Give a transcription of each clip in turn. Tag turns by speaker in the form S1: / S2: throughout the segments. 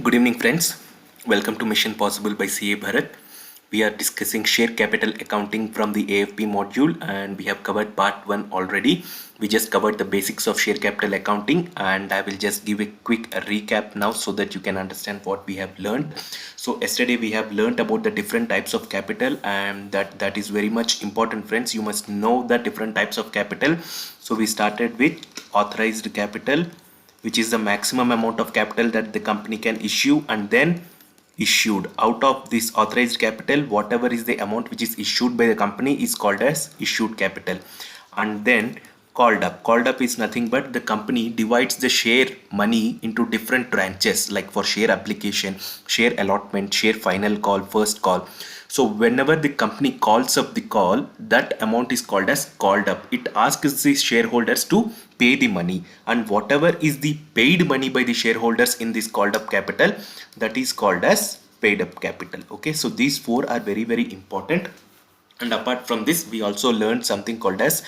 S1: Good evening, friends. Welcome to Mission Possible by CA Bharat. We are discussing share capital accounting from the AFP module, and we have covered part 1 already. We just covered the basics of share capital accounting, and I will just give a quick recap now so that you can understand what we have learned. So yesterday we have learned about the different types of capital, and that is very much important, friends. You must know the different types of capital. So we started with authorized capital, which is the maximum amount of capital that the company can issue, and then issued. Out of this authorized capital, whatever is the amount which is issued by the company is called as issued capital. And then called up is nothing but the company divides the share money into different tranches, like for share application, share allotment, share final call, first call. So whenever the company calls up the call, that amount is called as called up. It asks the shareholders to pay the money, and whatever is the paid money by the shareholders in this called up capital, that is called as paid up capital. Okay, so these four are very important. And apart from this, we also learned something called as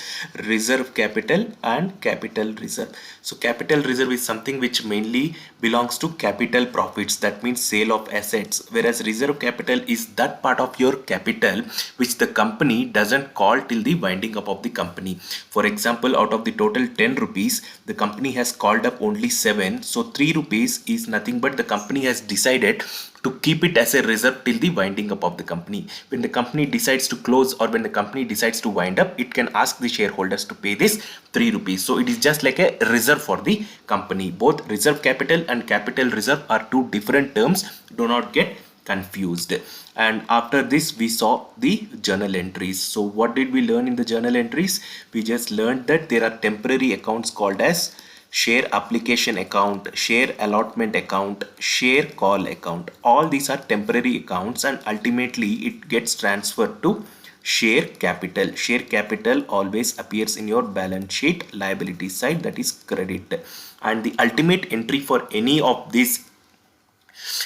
S1: reserve capital and capital reserve. So capital reserve is something which mainly belongs to capital profits, that means sale of assets, whereas reserve capital is that part of your capital which the company doesn't call till the winding up of the company. For example, out of the total 10 rupees, the company has called up only 7, so 3 rupees is nothing but the company has decided to keep it as a reserve till the winding up of the company. When the company decides to close, or when the company decides to wind up, it can ask the shareholders to pay this 3 rupees. So it is just like a reserve for the company. Both reserve capital and capital reserve are two different terms. Do not get confused. And after this, we saw the journal entries. So what did we learn in the journal entries? We just learned that there are temporary accounts called as share application account, share allotment account, share call account. All these are temporary accounts, and ultimately it gets transferred to share capital. Share capital always appears in your balance sheet liability side, that is credit. And the ultimate entry for any of these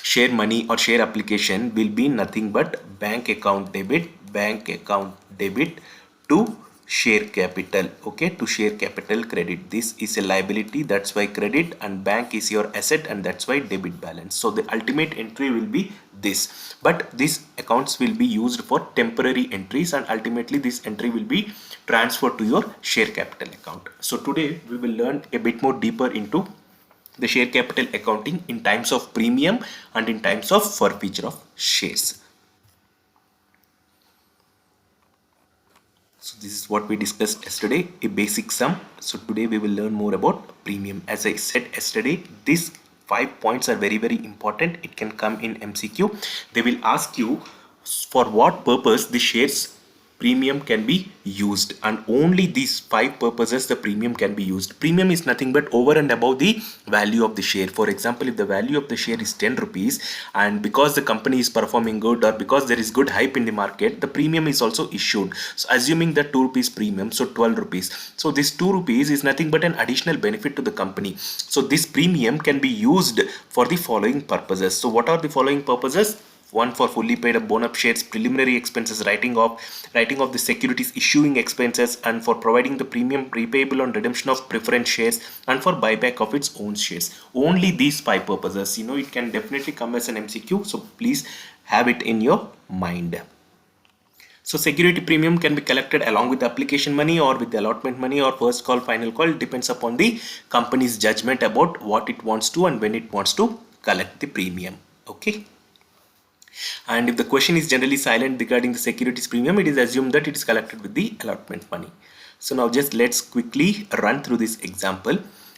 S1: share money or share application will be nothing but bank account debit to share capital. Okay, to share capital credit. This is a liability, that's why credit, and bank is your asset, and that's why debit balance. So the ultimate entry will be this, but these accounts will be used for temporary entries, and ultimately this entry will be transferred to your share capital account. So today we will learn a bit more deeper into the share capital accounting in times of premium and in times of forfeiture of shares. So this is what we discussed yesterday, a basic sum. So today we will learn more about premium. As I said yesterday, these 5 points are very important. It can come in MCQ. They will ask you for what purpose the shares premium can be used, and only these 5 purposes the premium can be used. Premium is nothing but over and above the value of the share. For example, if the value of the share is 10 rupees, and because the company is performing good, or because there is good hype in the market, the premium is also issued. So assuming that 2 rupees premium, so 12 rupees. So this 2 rupees is nothing but an additional benefit to the company. So this premium can be used for the following purposes. So what are the following purposes? One, for fully paid up bone up shares, preliminary expenses, writing off the securities issuing expenses, and for providing the premium repayable on redemption of preference shares, and for buyback of its own shares. Only these 5 purposes. It can definitely come as an MCQ, so please have it in your mind. So security premium can be collected along with the application money, or with the allotment money, or first call, final call. It depends upon the company's judgment about what it wants to and when it wants to collect the premium. Okay. And if the question is generally silent regarding the securities premium, it is assumed that it is collected with the allotment money. So now just let's quickly run through this example.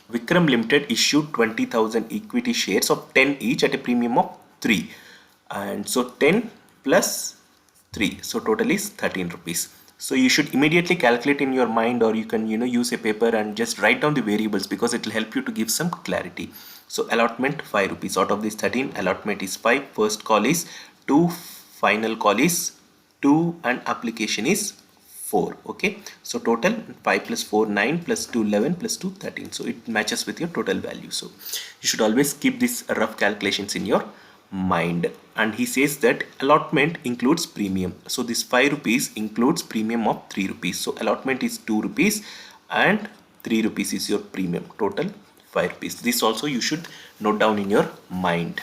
S1: Vikram Limited issued 20,000 equity shares of 10 each at a premium of 3. And so 10 plus 3, so total is 13 rupees. So you should immediately calculate in your mind, or you can use a paper and just write down the variables, because it will help you to give some clarity. So allotment 5 rupees. Out of this 13, allotment is 5, first call is 2, final call is 2, and application is 4. Okay, so total 5 plus 4 9 plus 2 11 plus 2 13. So it matches with your total value. So you should always keep these rough calculations in your mind. And he says that allotment includes premium. So this 5 rupees includes premium of 3 rupees. So allotment is 2 rupees and 3 rupees is your premium. Total 5 rupees. This also you should note down in your mind.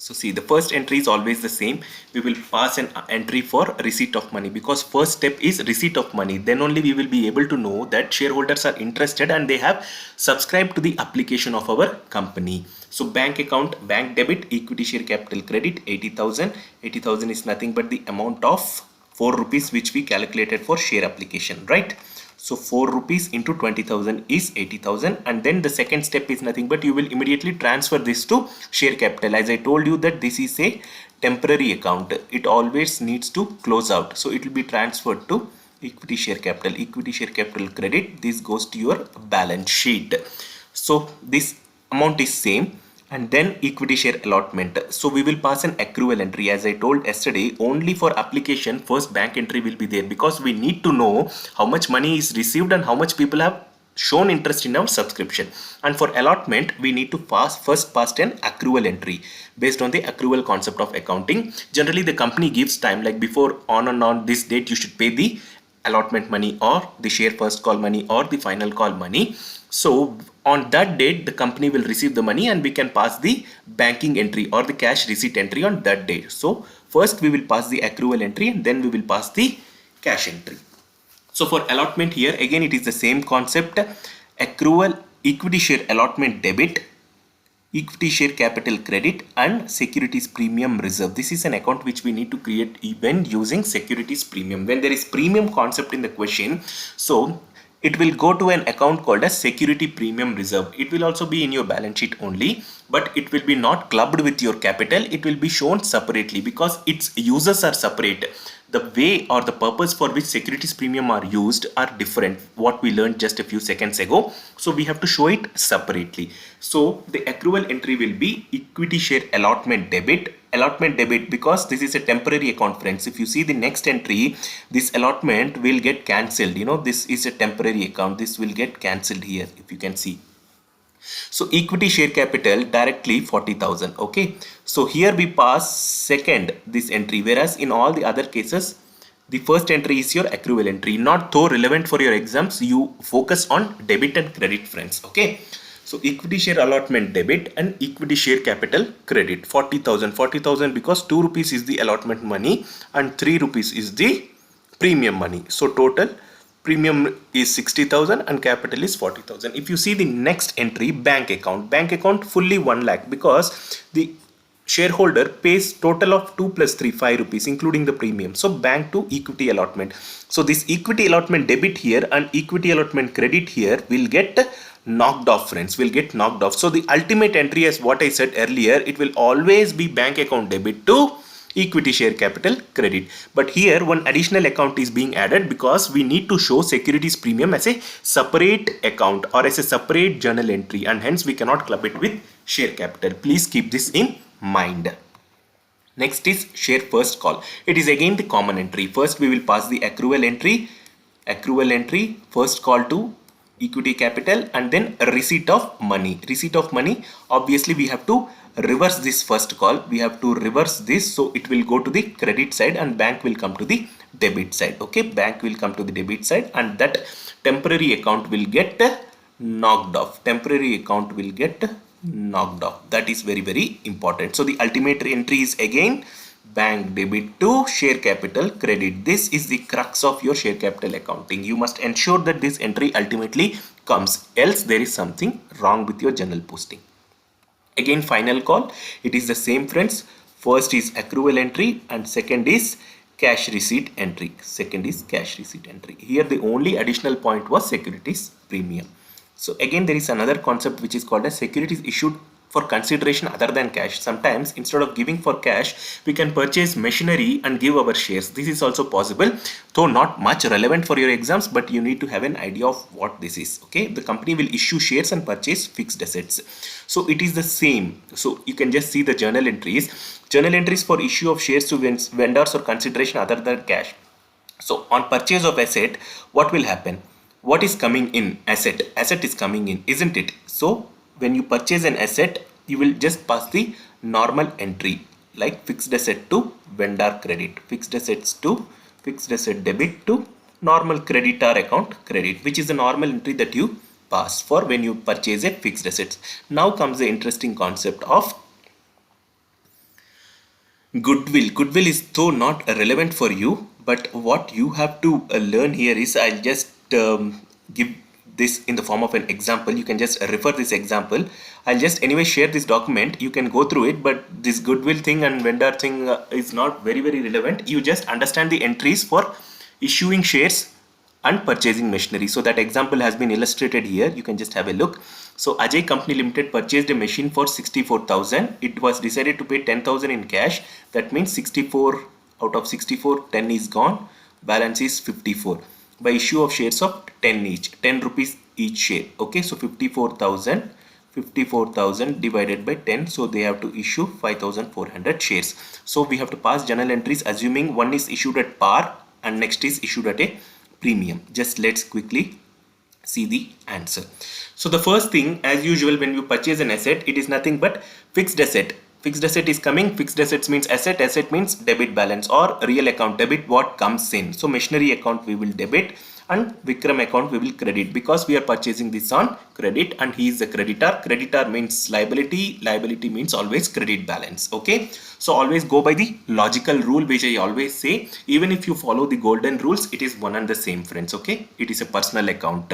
S1: So see, the first entry is always the same. We will pass an entry for receipt of money, because first step is receipt of money. Then only we will be able to know that shareholders are interested and they have subscribed to the application of our company. So bank account, bank debit, equity share capital credit 80,000. 80,000 is nothing but the amount of 4 rupees which we calculated for share application, right? So 4 rupees into 20,000 is 80,000, and then the second step is nothing but you will immediately transfer this to share capital. As I told you that this is a temporary account, it always needs to close out, so it will be transferred to equity share capital. Equity share capital credit, this goes to your balance sheet. So this amount is same. And then equity share allotment. So we will pass an accrual entry. As I told yesterday, only for application first bank entry will be there, because we need to know how much money is received and how much people have shown interest in our subscription. And for allotment, we need to first pass an accrual entry based on the accrual concept of accounting. Generally the company gives time, like before on this date you should pay the allotment money or the share first call money or the final call money. So on that date the company will receive the money and we can pass the banking entry or the cash receipt entry on that date. So first we will pass the accrual entry and then we will pass the cash entry. So for allotment here again it is the same concept. Accrual, equity share allotment debit, equity share capital credit, and securities premium reserve. This is an account which we need to create even using securities premium. When there is premium concept in the question, so it will go to an account called as security premium reserve. It will also be in your balance sheet only, but it will be not clubbed with your capital. It will be shown separately because its users are separate. The way or the purpose for which securities premium are used are different, what we learned just a few seconds ago. So we have to show it separately. So the accrual entry will be equity share allotment debit. Allotment debit because this is a temporary account, friends. If you see the next entry, this allotment will get cancelled. You know, this is a temporary account. This will get cancelled here, if you can see. So equity share capital directly 40,000. Okay. So here we pass second this entry, whereas in all the other cases, the first entry is your accrual entry. Not so relevant for your exams. You focus on debit and credit, friends. Okay. So equity share allotment debit and equity share capital credit 40,000. 40,000 because 2 rupees is the allotment money and 3 rupees is the premium money. So total premium is 60,000 and capital is 40,000. If you see the next entry, bank account fully 1 lakh because the shareholder pays total of 2 plus 3 5 rupees including the premium. So bank to equity allotment. So this equity allotment debit here and equity allotment credit here will get knocked off, friends, will get knocked off. So the ultimate entry, as what I said earlier, it will always be bank account debit to equity share capital credit. But here one additional account is being added because we need to show securities premium as a separate account or as a separate journal entry, and hence we cannot club it with share capital. Please keep this in mind. Next is share first call. It is again the common entry. First we will pass the accrual entry, first call to equity capital, and then receipt of money. Receipt of money, obviously we have to reverse this first call. We have to reverse this, so it will go to the credit side and bank will come to the debit side. Okay, bank will come to the debit side and that temporary account will get knocked off. Temporary account will get knocked off. That is very, very important. So the ultimate entry is again bank debit to share capital credit. This is the crux of your share capital accounting. You must ensure that this entry ultimately comes, else there is something wrong with your journal posting. Again final call, it is the same, friends. First is accrual entry and second is cash receipt entry. Here the only additional point was securities premium. So again there is another concept which is called as securities issued for consideration other than cash. Sometimes instead of giving for cash, we can purchase machinery and give our shares. This is also possible, though not much relevant for your exams, but you need to have an idea of what this is. Okay, the company will issue shares and purchase fixed assets. So it is the same. So you can just see the journal entries. Journal entries for issue of shares to vendors or consideration other than cash. So on purchase of asset, what will happen? What is coming in? Asset is coming in, isn't it? So when you purchase an asset, you will just pass the normal entry like fixed asset to vendor credit, fixed assets to fixed asset debit to normal creditor account credit, which is the normal entry that you pass for when you purchase a fixed assets. Now comes the interesting concept of Goodwill is though not relevant for you, but what you have to learn here is, I'll just give this in the form of an example. You can just refer this example. I'll just anyway share this document, you can go through it, but this goodwill thing and vendor thing is not very relevant. You just understand the entries for issuing shares and purchasing machinery. So that example has been illustrated here. You can just have a look. So Ajay Company Limited purchased a machine for 64,000. It was decided to pay 10,000 in cash. That means 64 out of 64, 10 is gone. Balance is 54 by issue of shares of 10 each, 10 rupees each share. Okay, so 54,000 divided by 10, so they have to issue 5,400 shares. So we have to pass journal entries assuming one is issued at par and next is issued at a premium. Just let's quickly see the answer. So the first thing, as usual, when you purchase an asset, it is nothing but fixed asset. Fixed asset is coming. Fixed assets means asset. Asset means debit balance or real account debit, what comes in. So machinery account we will debit and Vikram account we will credit, because we are purchasing this on credit and he is a creditor. Creditor means liability. Liability means always credit balance. Okay. So always go by the logical rule, which I always say. Even if you follow the golden rules, it is one and the same, friends. Okay. It is a personal account.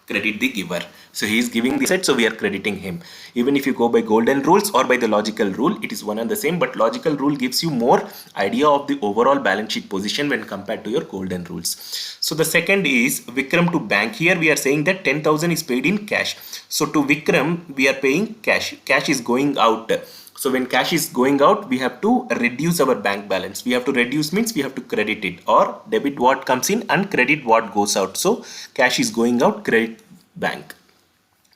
S1: Credit the giver. So he is giving the asset, so we are crediting him. Even if you go by golden rules or by the logical rule, it is one and the same, but logical rule gives you more idea of the overall balance sheet position when compared to your golden rules. So the second is Vikram to bank. Here we are saying that 10,000 is paid in cash. So to Vikram we are paying cash. Cash is going out. So when cash is going out, we have to reduce our bank balance. We have to reduce means we have to credit it, or debit what comes in and credit what goes out. So cash is going out, credit bank.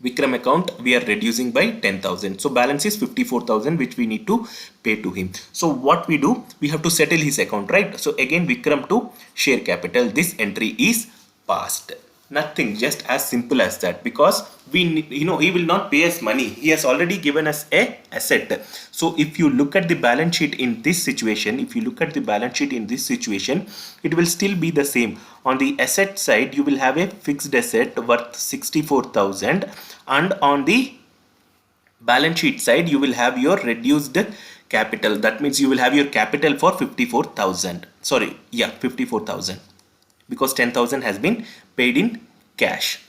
S1: Vikram account we are reducing by 10,000. So balance is 54,000 which we need to pay to him. So what we do, we have to settle his account, right? So again Vikram to share capital. This entry is passed. Nothing, just as simple as that, because he will not pay us money. He has already given us a asset. So if you look at the balance sheet in this situation, it will still be the same. On the asset side, you will have a fixed asset worth 64,000, and on the balance sheet side, you will have your reduced capital. That means you will have your capital for 54,000. 54,000. Because 10,000 has been paid in cash,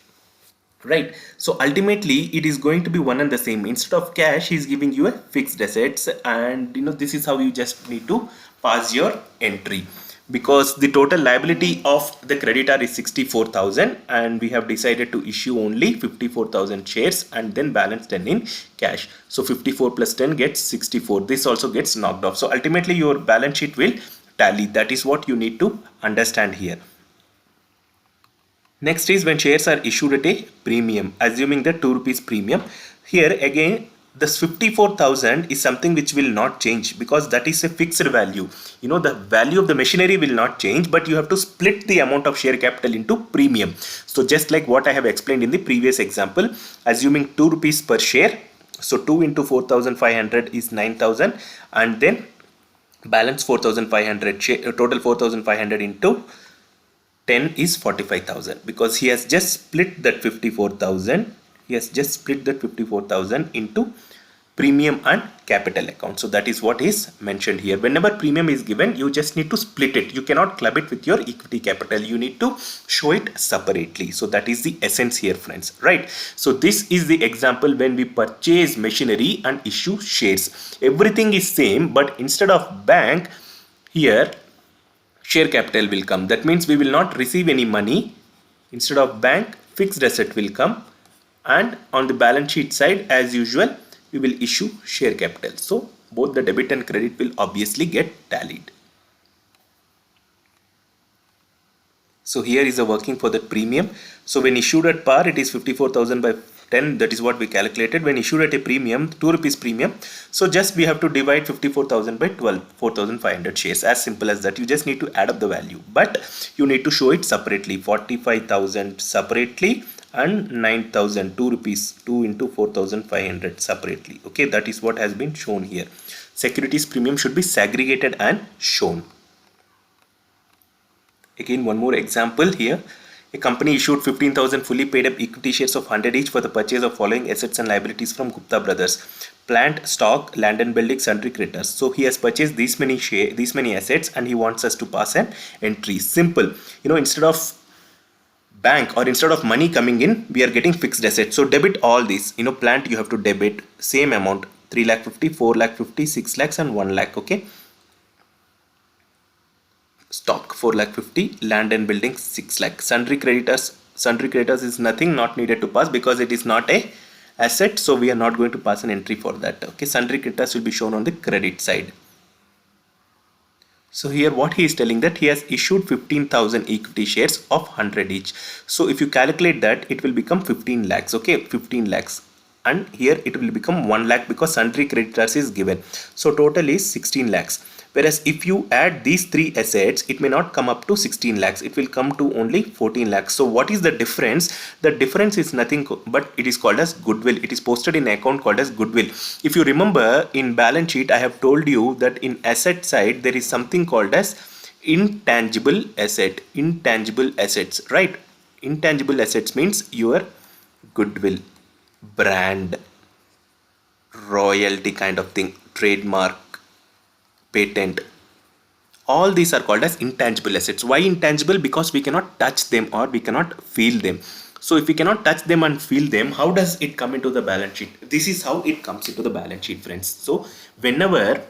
S1: right? So ultimately it is going to be one and the same. Instead of cash, he is giving you a fixed assets, and this is how you just need to pass your entry, because the total liability of the creditor is 64,000 and we have decided to issue only 54,000 shares and then balance 10 in cash. So 54 plus 10 gets 64. This also gets knocked off. So ultimately your balance sheet will tally. That is what you need to understand here. Next is when shares are issued at a premium, assuming the 2 rupees premium. Here again, this 54,000 is something which will not change, because that is a fixed value. The value of the machinery will not change, but you have to split the amount of share capital into premium. So just like what I have explained in the previous example, assuming 2 rupees per share. So 2 into 4,500 is 9,000, and then balance 4,500, total 4,500 into 10 is 45,000, because he has just split that 54,000. He has just split that 54,000 into premium and capital account. So that is what is mentioned here. Whenever premium is given, you just need to split it. You cannot club it with your equity capital. You need to show it separately. So that is the essence here, friends, right? So this is the example when we purchase machinery and issue shares. Everything is same, but instead of bank, here share capital will come. That means we will not receive any money. Instead of bank, fixed asset will come, and on the balance sheet side, as usual, we will issue share capital. So both the debit and credit will obviously get tallied. So here is the working for the premium. So when issued at par, it is 54,000 by 10. That is what we calculated. When issued at a premium, 2 rupees premium. So just we have to divide 54,000 by 12, 4,500 shares. As simple as that. You just need to add up the value, but you need to show it separately. 45,000 separately and 9,000, 2 rupees, 2 into 4,500 separately. Okay, that is what has been shown here. Securities premium should be segregated and shown. Again, one more example here. A company issued 15,000 fully paid up equity shares of 100 each for the purchase of following assets and liabilities from Gupta Brothers. plant, stock, land and building, sundry creditors. So he has purchased these many assets, and he wants us to pass an entry. Simple. Instead of bank or instead of money coming in, we are getting fixed assets. So debit all these. Plant you have to debit same amount, 3 lakh 50, 4 lakh 50, 6 lakhs and 1 lakh. Okay. Stock 4 lakh 50, land and building 6 lakh. Sundry creditors is nothing, not needed to pass because it is not a asset, so we are not going to pass an entry for that. Okay, sundry creditors will be shown on the credit side. So here what he is telling that he has issued 15,000 equity shares of 100 each. So if you calculate that, it will become 15 lakhs. Okay, 15 lakhs. And here it will become 1 lakh because sundry creditors is given. So total is 16 lakhs. Whereas if you add these three assets, it may not come up to 16 lakhs. It will come to only 14 lakhs. So what is the difference? The difference is nothing but it is called as goodwill. It is posted in account called as goodwill. If you remember in balance sheet, I have told you that in asset side, there is something called as intangible asset. Intangible assets, right? Intangible assets means your goodwill, brand, royalty kind of thing, trademark, patent. All these are called as intangible assets. Why intangible? Because we cannot touch them or we cannot feel them. So if we cannot touch them and feel them, how does it come into the balance sheet? This is how it comes into the balance sheet, friends. So whenever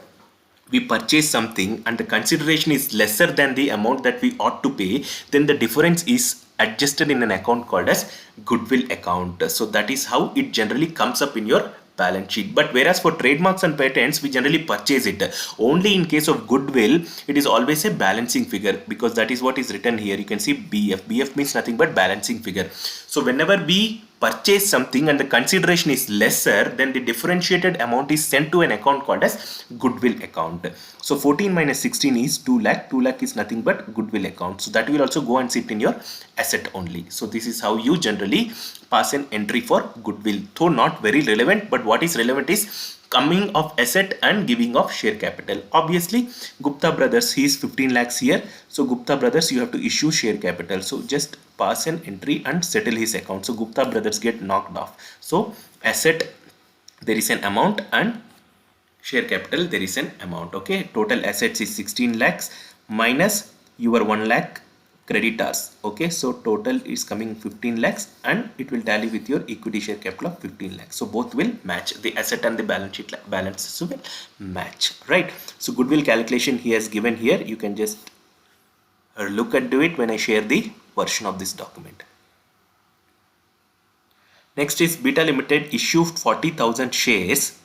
S1: we purchase something and the consideration is lesser than the amount that we ought to pay, then the difference is adjusted in an account called as goodwill account. So that is how it generally comes up in your balance sheet. But whereas for trademarks and patents, we generally purchase it. Only in case of goodwill, it is always a balancing figure because that is what is written here. You can see BF. BF means nothing but balancing figure. So whenever we purchase something and the consideration is lesser, then the differentiated amount is sent to an account called as goodwill account. So 14 minus 16 is 2 lakh. 2 lakh is nothing but goodwill account. So that will also go and sit in your asset only. So this is how you generally pass an entry for goodwill. Though not very relevant, but what is relevant is coming of asset and giving of share capital. Obviously, Gupta brothers, he is 15 lakhs here. So Gupta brothers, you have to issue share capital. So just pass an entry and settle his account. So Gupta brothers get knocked off. So asset, there is an amount, and share capital, there is an amount. Okay, total assets is 16 lakhs minus your 1 lakh creditors. Okay, so total is coming 15 lakhs and it will tally with your equity share capital of 15 lakhs. So both will match, the asset and the balance sheet balances will match, right? So goodwill calculation he has given here. You can just look into it when I share the version of this document. Next is Beta Limited issued 40,000 shares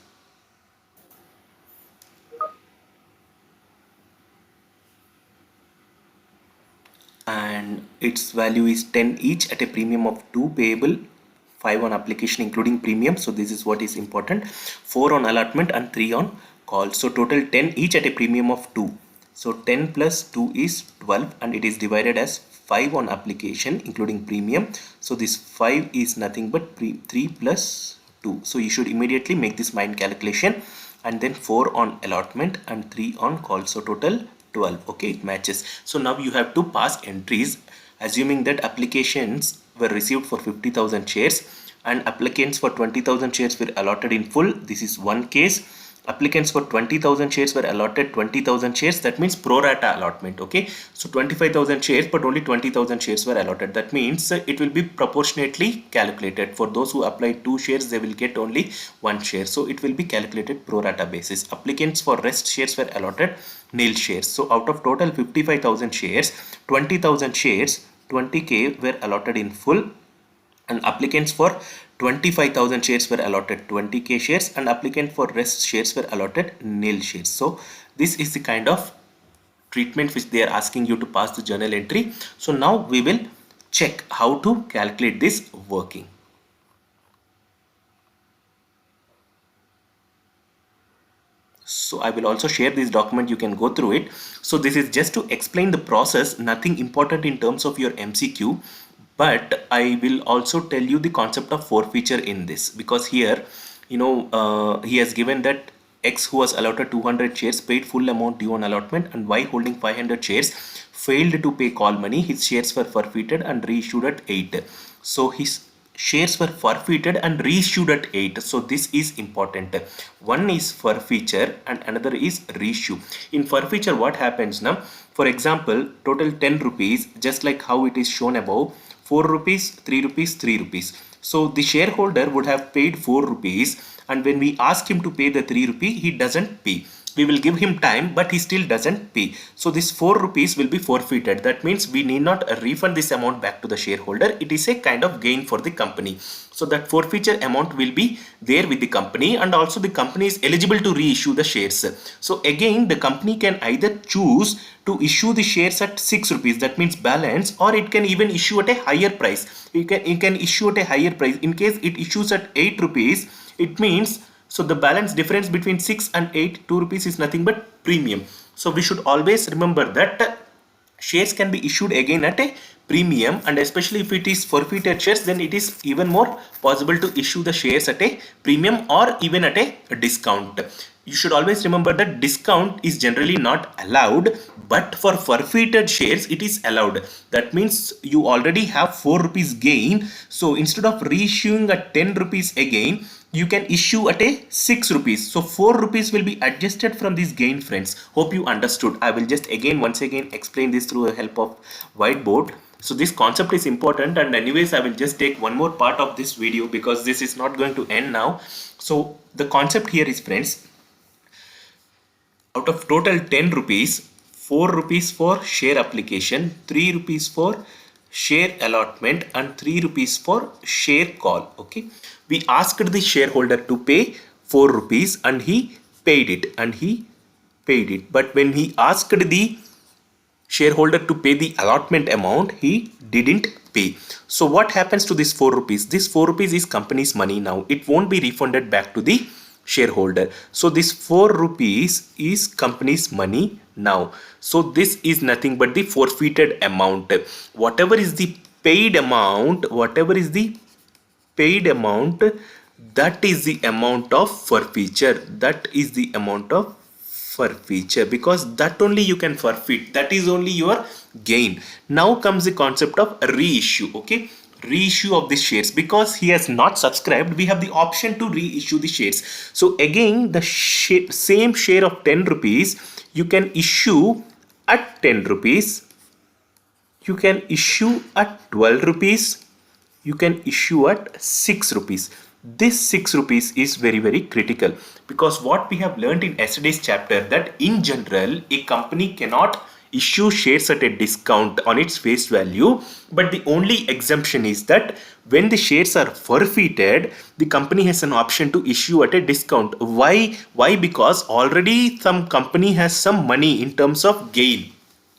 S1: and its value is 10 each at a premium of 2 payable, 5 on application including premium. So this is what is important, 4 on allotment and 3 on call. So total 10 each at a premium of 2. So 10 plus 2 is 12 and it is divided as 5 on application including premium. So this 5 is nothing but 3 plus 2. So you should immediately make this mind calculation, and then 4 on allotment and 3 on call. So total 12. Okay, it matches. So now you have to pass entries assuming that applications were received for 50,000 shares and applicants for 20,000 shares were allotted in full. This is one case. Applicants for 20,000 shares were allotted 20,000 shares. That means pro rata allotment. Okay, so 25,000 shares but only 20,000 shares were allotted. That means it will be proportionately calculated. For those who apply 2 shares, they will get only 1 share. So it will be calculated pro rata basis. Applicants for rest shares were allotted nil shares. So out of total 55,000 shares, 20,000 shares, 20k were allotted in full, and applicants for 25,000 shares were allotted 20k shares, and applicant for rest shares were allotted nil shares. So this is the kind of treatment which they are asking you to pass the journal entry. So now we will check how to calculate this working. So I will also share this document, you can go through it. So this is just to explain the process, nothing important in terms of your MCQ, but I will also tell you the concept of forfeiture in this, because here he has given that X, who was allotted 200 shares, paid full amount due on allotment, and Y, holding 500 shares, failed to pay call money. His shares were forfeited and reissued at 8. So his shares were forfeited and reissued at 8. So this is important. One is forfeiture and another is reissue. In forfeiture, what happens now? For example, total 10 rupees, just like how it is shown above, 4 rupees, 3 rupees, 3 rupees. So the shareholder would have paid 4 rupees, and when we ask him to pay the 3 rupee, he doesn't pay. We will give him time, but he still doesn't pay. So this 4 rupees will be forfeited. That means we need not refund this amount back to the shareholder. It is a kind of gain for the company. So that forfeiture amount will be there with the company, and also the company is eligible to reissue the shares. So again, the company can either choose to issue the shares at 6 rupees, that means balance, or it can even issue at a higher price. It can issue at a higher price. In case it issues at 8 rupees, it means, so the balance difference between 6 and 8, 2 rupees is nothing but premium. So we should always remember that shares can be issued again at a premium, and especially if it is forfeited shares, then it is even more possible to issue the shares at a premium or even at a discount. You should always remember that discount is generally not allowed, but for forfeited shares it is allowed. That means you already have 4 rupees gain, so instead of reissuing at 10 rupees again, you can issue at a 6 rupees. So 4 rupees will be adjusted from this gain, friends. Hope you understood. I will just once again explain this through the help of whiteboard. So this concept is important, and anyways I will just take one more part of this video because this is not going to end now. So the concept here is, friends, out of total 10 rupees, 4 rupees for share application, 3 rupees for share allotment, and 3 rupees for share call. Okay, we asked the shareholder to pay 4 rupees and he paid it. But when he asked the shareholder to pay the allotment amount, he didn't pay. So what happens to this 4 rupees? This 4 rupees is company's money now. It won't be refunded back to the shareholder. So this 4 rupees is company's money now. So this is nothing but the forfeited amount. Whatever is the paid amount, that is the amount of forfeiture. Because that only you can forfeit. That is only your gain. Now comes the concept of reissue. Okay, reissue of the shares. Because he has not subscribed, we have the option to reissue the shares. So again, the same share of 10 rupees you can issue at 10 rupees, you can issue at 12 rupees, you can issue at 6 rupees. This 6 rupees is very critical, because what we have learned in yesterday's chapter, that in general a company cannot issue shares at a discount on its face value, but the only exemption is that when the shares are forfeited, the company has an option to issue at a discount. Why? Because already some company has some money in terms of gain.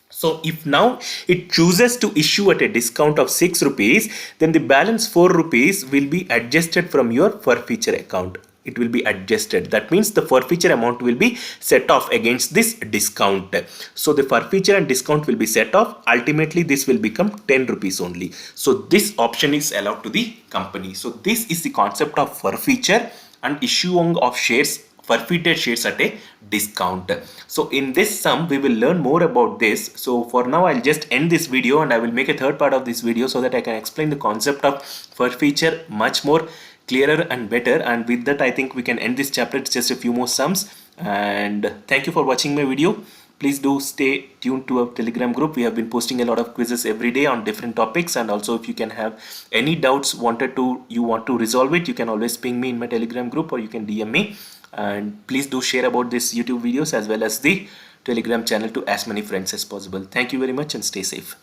S1: So if now it chooses to issue at a discount of 6 rupees, then the balance 4 rupees will be adjusted from your forfeiture account. It will be adjusted. That means the forfeiture amount will be set off against this discount. So the forfeiture and discount will be set off. Ultimately, this will become 10 rupees only. So this option is allowed to the company. So this is the concept of forfeiture and issuing of shares, forfeited shares at a discount. So in this sum we will learn more about this. So for now I'll just end this video, and I will make a third part of this video so that I can explain the concept of forfeiture much more clearer and better. And with that, I think we can end this chapter. It's just a few more sums, and thank you for watching my video. Please do stay tuned to our Telegram group. We have been posting a lot of quizzes every day on different topics, and also if you can have any doubts you want to resolve it, you can always ping me in my Telegram group, or you can DM me. And please do share about this YouTube videos as well as the Telegram channel to as many friends as possible. Thank you very much and stay safe.